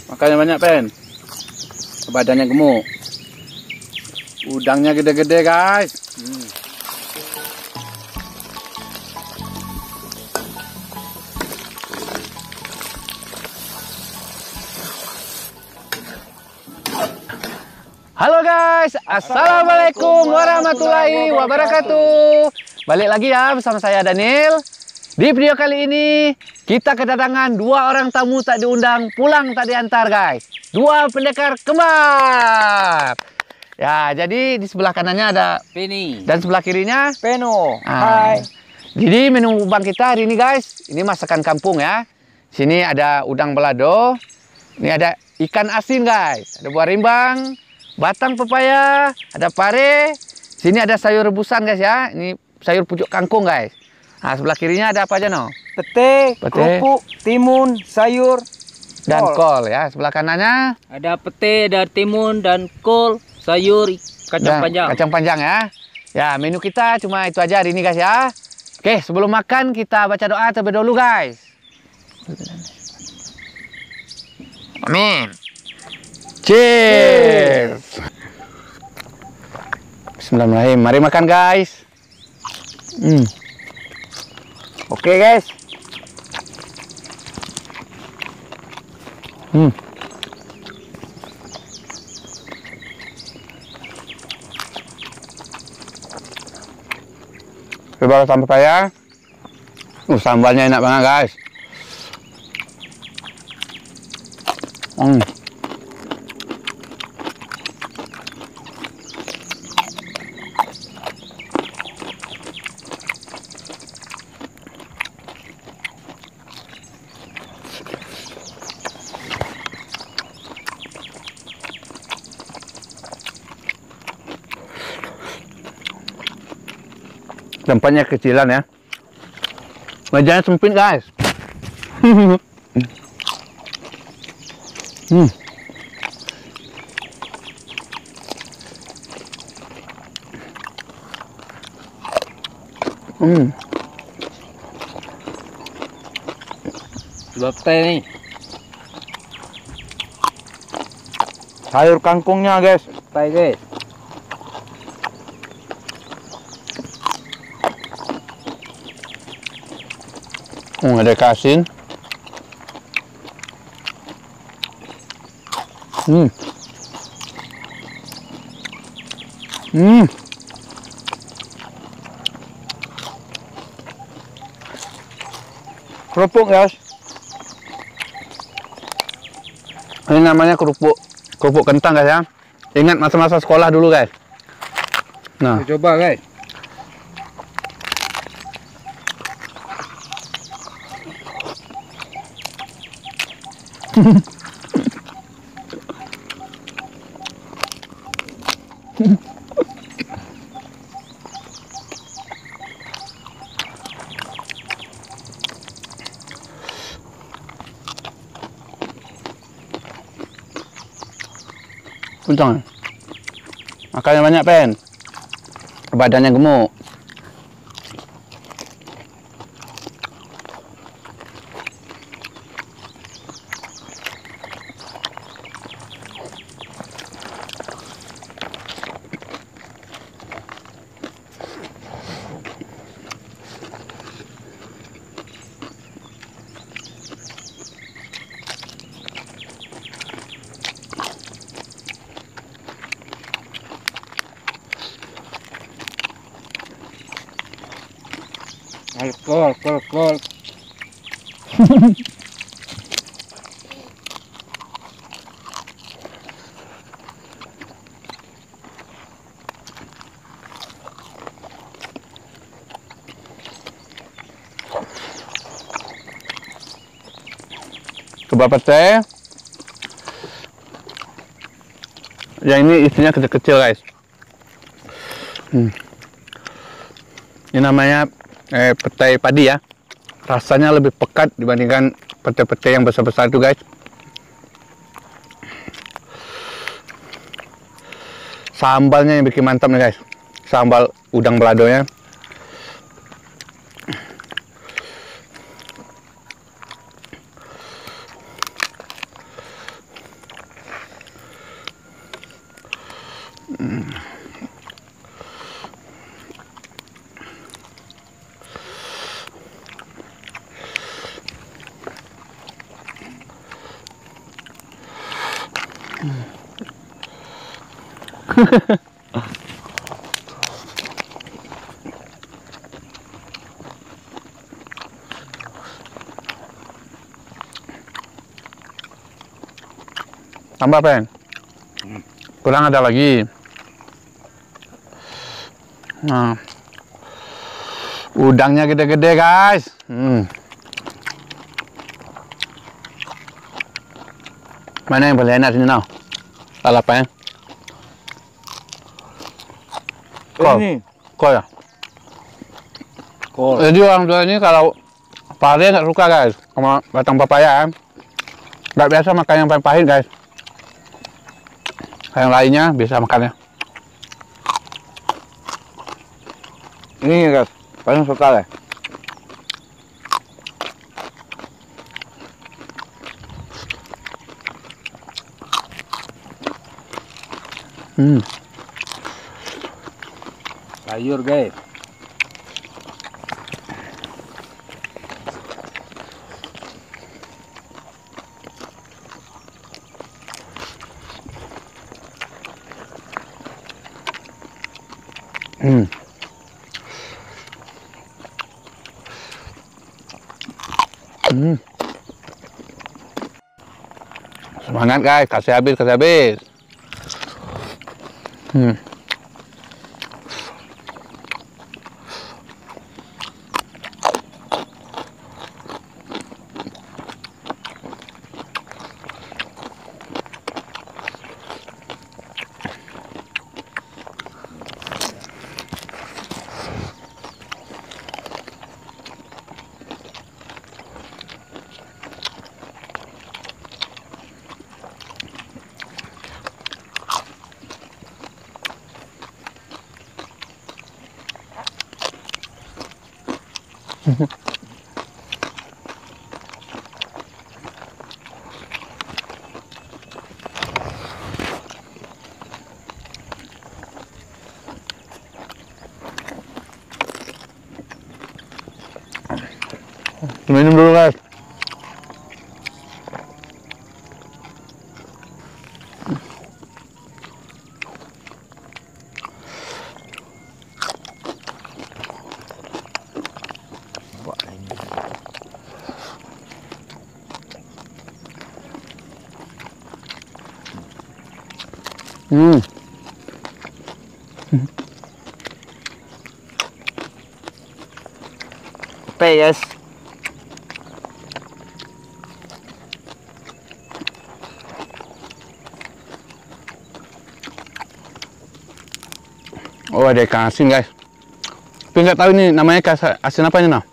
Makannya banyak, Pen. Badannya gemuk. Udangnya gede-gede, guys. Halo guys, assalamualaikum warahmatullahi wabarakatuh. Balik lagi ya bersama saya Daniel. Di video kali ini kita kedatangan dua orang tamu tak diundang, pulang tak diantar guys. Dua pendekar kembar. Ya, jadi di sebelah kanannya ada Penny dan sebelah kirinya Peno. Hai. Jadi menu bang kita hari ini guys, ini masakan kampung ya. Sini ada udang balado. Ini ada ikan asin guys. Ada buah rimbang, batang pepaya, ada pare. Sini ada sayur rebusan guys ya. Ini sayur pucuk kangkung guys. Nah, sebelah kirinya ada apa aja no? Pete, kerupuk, timun, sayur, dan kol ya. Sebelah kanannya ada pete, ada timun dan kol, sayur, kacang panjang. Kacang panjang ya. Ya, menu kita cuma itu aja hari ini guys ya. Oke, sebelum makan kita baca doa terlebih dahulu guys. Amin. Cheers. Bismillahirrahmanirrahim. Mari makan guys. Oke guys. Coba sampai pepaya. Sambalnya enak banget guys. Tempatnya kecilan ya. Mejanya sempit guys. Dua pete nih. Sayur kangkungnya guys. Pete guys. Ada asin. Kerupuk guys. Ini namanya kerupuk kentang guys ya. Ingat masa-masa sekolah dulu guys. Nah, Coba guys. Untung. Makannya banyak Pen. Badannya gemuk. Kol. Coba pete. Yang ini isinya kecil-kecil guys. Ini namanya petai padi ya. Rasanya lebih pekat dibandingkan petai-petai yang besar-besar itu guys. Sambalnya yang bikin mantap nih guys. Sambal udang baladonya. Tambah, Pen. Kurang ada lagi. Nah. Udangnya gede-gede, guys. Mana yang paling enak sini, now? Salah, Pen. Kol. Ini Kol ya? kol. Jadi orang tua ini kalau Fahri nggak suka, guys, sama batang papaya. Nggak biasa makan yang pahit, guys. Yang lainnya bisa makannya. Ini guys, paling suka lah. Sayur guys. Semangat, guys, kasih habis, kasih habis. Minum dulu, guys. Yes. Oh, ada ikan asin, guys. Tapi nggak tahu ini namanya ikan asin apa ini, nah?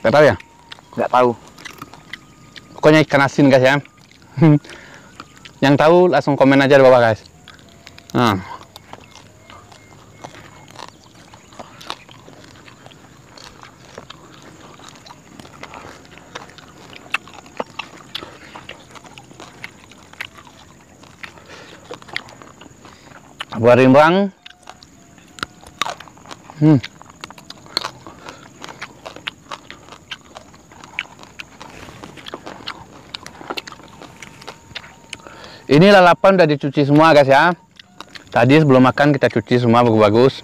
Nggak tahu ya? Nggak tahu. Pokoknya ikan asin, guys, ya. Yang tahu langsung komen aja di bawah, guys. Nah. Buah rimbang. Ini lalapan udah dicuci semua, guys, ya. Tadi sebelum makan kita cuci semua bagus-bagus.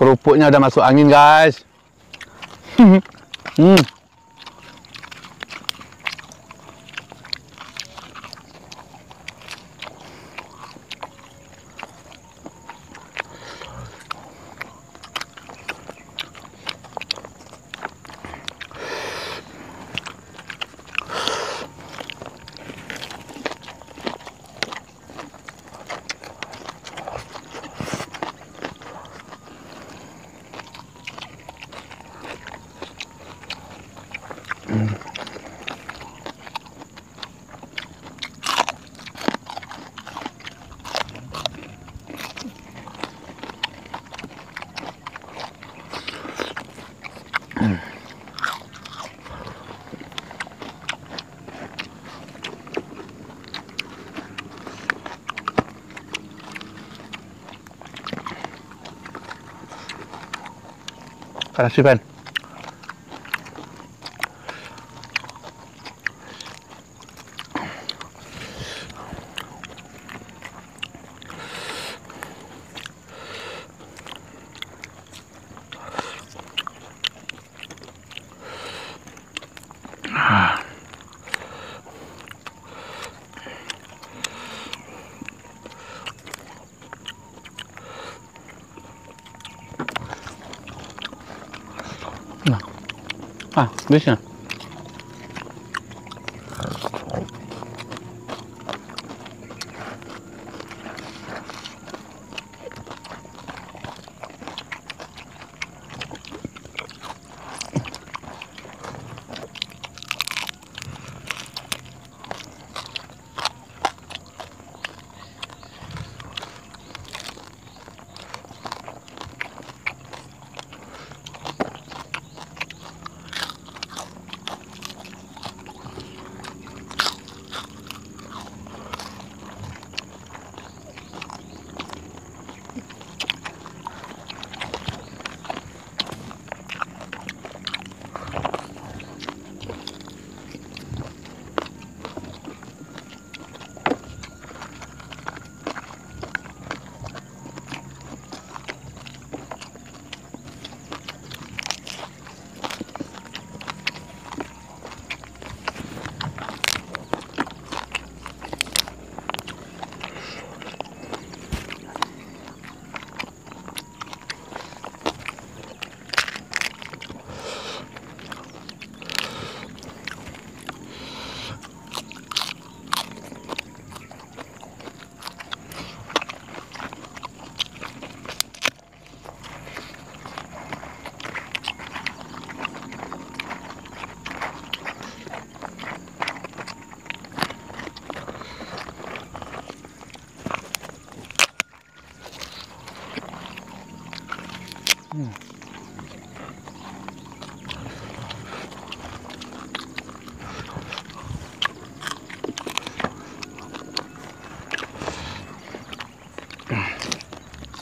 Kerupuknya udah masuk angin, guys. Panas sih, Pan. Bisa.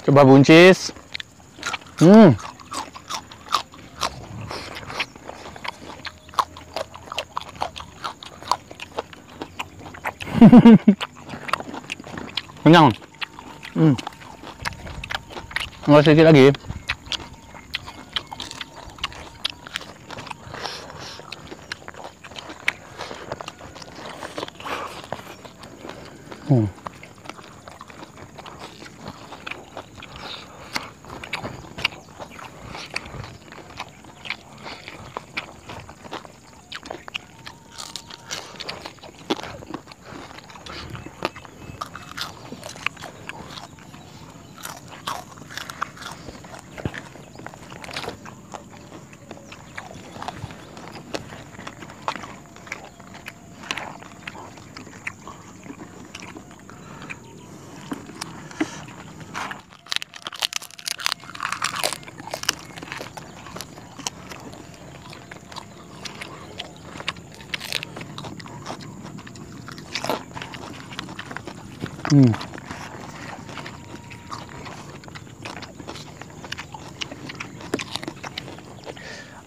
Coba buncis. Kenyang. Nggak sedikit lagi.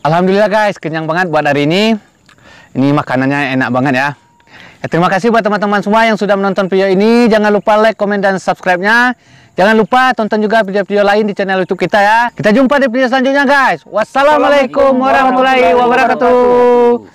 Alhamdulillah guys, kenyang banget buat hari ini. Ini makanannya enak banget ya. Terima kasih buat teman-teman semua yang sudah menonton video ini. Jangan lupa like, komen, dan subscribe-nya. Jangan lupa tonton juga video-video lain di channel YouTube kita ya. Kita jumpa di video selanjutnya guys. Wassalamualaikum warahmatullahi wabarakatuh.